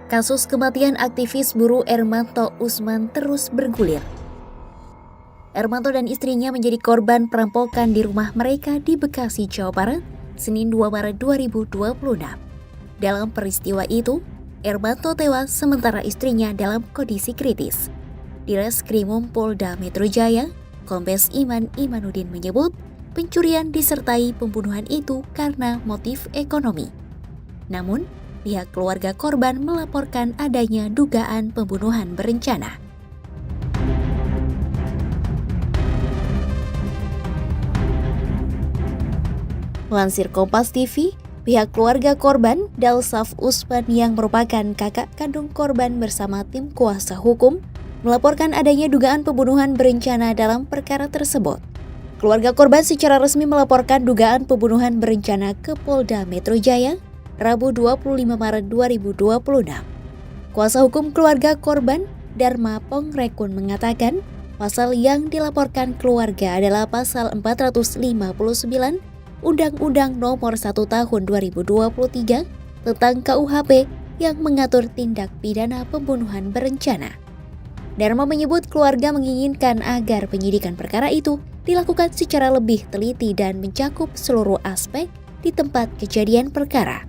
Kasus kematian aktivis buruh Ermanto Usman terus bergulir. Ermanto dan istrinya menjadi korban perampokan di rumah mereka di Bekasi, Jawa Barat, Senin 2 Maret 2026. Dalam peristiwa itu, Ermanto tewas sementara istrinya dalam kondisi kritis. Di Reskrimum Polda Metro Jaya, Kombes Iman Imanuddin menyebut pencurian disertai pembunuhan itu karena motif ekonomi. Namun, pihak keluarga korban melaporkan adanya dugaan pembunuhan berencana. Melansir Kompas TV, pihak keluarga korban, Dalsaf Usman yang merupakan kakak kandung korban bersama tim kuasa hukum, melaporkan adanya dugaan pembunuhan berencana dalam perkara tersebut. Keluarga korban secara resmi melaporkan dugaan pembunuhan berencana ke Polda Metro Jaya, Rabu 25 Maret 2026. Kuasa hukum keluarga korban, Dharma Pongrekun mengatakan, pasal yang dilaporkan keluarga adalah pasal 459 Undang-Undang Nomor 1 Tahun 2023 tentang KUHP yang mengatur tindak pidana pembunuhan berencana. Dharma menyebut keluarga menginginkan agar penyidikan perkara itu dilakukan secara lebih teliti dan mencakup seluruh aspek di tempat kejadian perkara.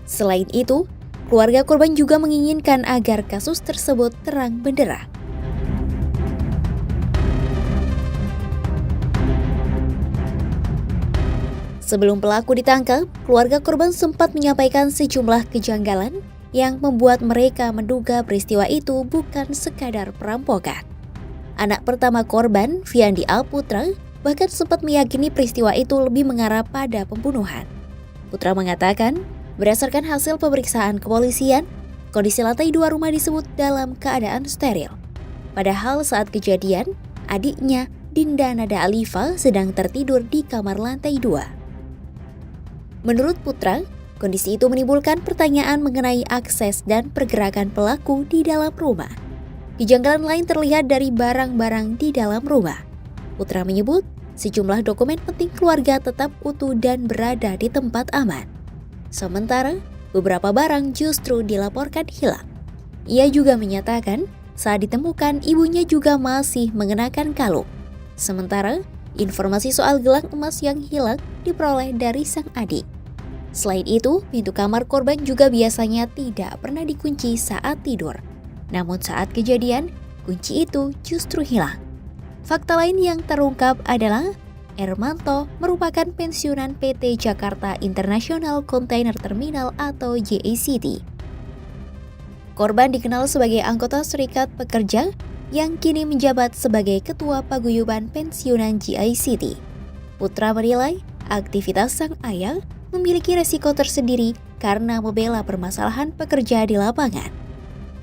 Selain itu, keluarga korban juga menginginkan agar kasus tersebut terang benderang. Sebelum pelaku ditangkap, keluarga korban sempat menyampaikan sejumlah kejanggalan yang membuat mereka menduga peristiwa itu bukan sekadar perampokan. Anak pertama korban, Fiandi Alputra, bahkan sempat meyakini peristiwa itu lebih mengarah pada pembunuhan. Putra mengatakan, berdasarkan hasil pemeriksaan kepolisian, kondisi lantai 2 rumah disebut dalam keadaan steril. Padahal saat kejadian, adiknya, Dinda Nada Alifa, sedang tertidur di kamar lantai 2. Menurut Putra, kondisi itu menimbulkan pertanyaan mengenai akses dan pergerakan pelaku di dalam rumah. Kejanggalan lain terlihat dari barang-barang di dalam rumah. Putra menyebut, sejumlah dokumen penting keluarga tetap utuh dan berada di tempat aman. Sementara, beberapa barang justru dilaporkan hilang. Ia juga menyatakan, saat ditemukan ibunya juga masih mengenakan kalung. Sementara, informasi soal gelang emas yang hilang diperoleh dari sang adik. Selain itu, pintu kamar korban juga biasanya tidak pernah dikunci saat tidur. Namun saat kejadian, kunci itu justru hilang. Fakta lain yang terungkap adalah Ermanto merupakan pensiunan PT Jakarta International Container Terminal atau JICT. Korban dikenal sebagai anggota Serikat Pekerja yang kini menjabat sebagai Ketua Paguyuban Pensiunan JICT. Putra menilai aktivitas sang ayah memiliki resiko tersendiri karena membela permasalahan pekerja di lapangan.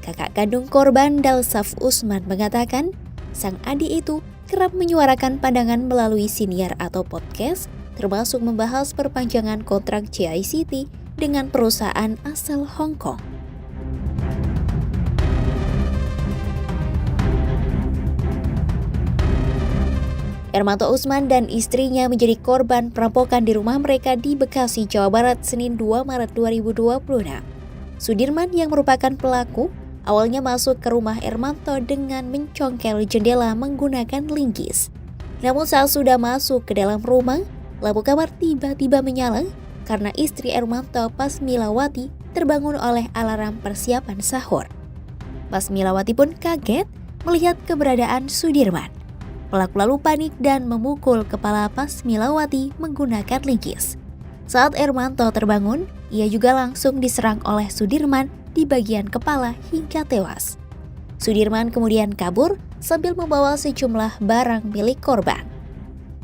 Kakak kandung korban, Dalsaf Usman, mengatakan sang adik itu kerap menyuarakan pandangan melalui siniar atau podcast, termasuk membahas perpanjangan kontrak JICT dengan perusahaan asal Hong Kong. Ermanto Usman dan istrinya menjadi korban perampokan di rumah mereka di Bekasi, Jawa Barat, Senin 2 Maret 2026. Sudirman yang merupakan pelaku awalnya masuk ke rumah Ermanto dengan mencongkel jendela menggunakan linggis. Namun saat sudah masuk ke dalam rumah, lampu kamar tiba-tiba menyala karena istri Ermanto, Pasmilawati, terbangun oleh alarm persiapan sahur. Pasmilawati pun kaget melihat keberadaan Sudirman. Pelaku lalu panik dan memukul kepala Pasmilawati menggunakan linggis. Saat Ermanto terbangun, ia juga langsung diserang oleh Sudirman di bagian kepala hingga tewas. Sudirman kemudian kabur sambil membawa sejumlah barang milik korban.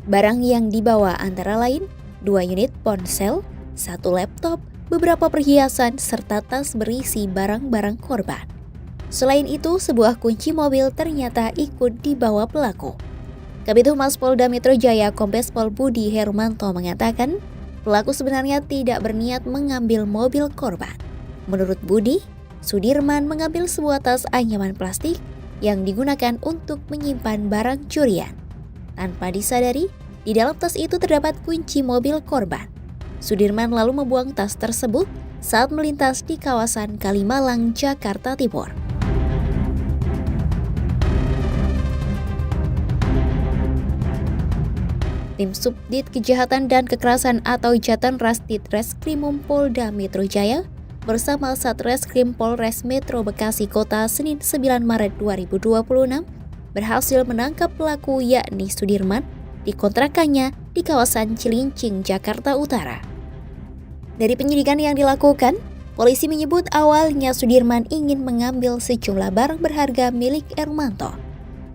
Barang yang dibawa antara lain 2 unit ponsel, 1 laptop, beberapa perhiasan, serta tas berisi barang-barang korban. Selain itu, sebuah kunci mobil ternyata ikut dibawa pelaku. Kabid Humas Polda Metro Jaya Kombes Pol Budi Hermanto mengatakan, pelaku sebenarnya tidak berniat mengambil mobil korban. Menurut Budi, Sudirman mengambil sebuah tas anyaman plastik yang digunakan untuk menyimpan barang curian. Tanpa disadari, di dalam tas itu terdapat kunci mobil korban. Sudirman lalu membuang tas tersebut saat melintas di kawasan Kalimalang, Jakarta Timur. Tim Subdit Kejahatan dan Kekerasan atau Jatanras Ditreskrimum Polda Metro Jaya bersama Satreskrim Polres Metro Bekasi Kota Senin 9 Maret 2026 berhasil menangkap pelaku yakni Sudirman di kontrakannya di kawasan Cilincing, Jakarta Utara. Dari penyidikan yang dilakukan, polisi menyebut awalnya Sudirman ingin mengambil sejumlah barang berharga milik Ermanto.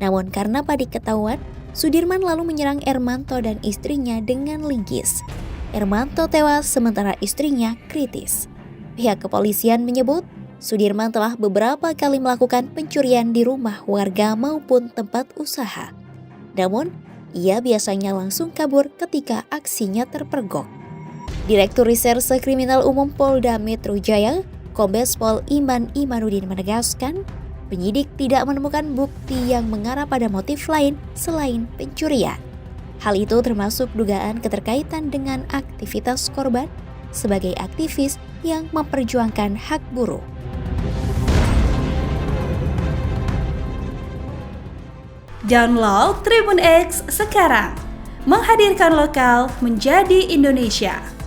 Namun karena pada ketahuan, Sudirman lalu menyerang Ermanto dan istrinya dengan linggis. Ermanto tewas sementara istrinya kritis. Pihak kepolisian menyebut Sudirman telah beberapa kali melakukan pencurian di rumah warga maupun tempat usaha. Namun, ia biasanya langsung kabur ketika aksinya terpergok. Direktur Reserse Kriminal Umum Polda Metro Jaya, Kombes Pol Iman Imanuddin menegaskan, penyidik tidak menemukan bukti yang mengarah pada motif lain selain pencurian. Hal itu termasuk dugaan keterkaitan dengan aktivitas korban sebagai aktivis yang memperjuangkan hak buruh. Download Tribun X sekarang, menghadirkan lokal menjadi Indonesia.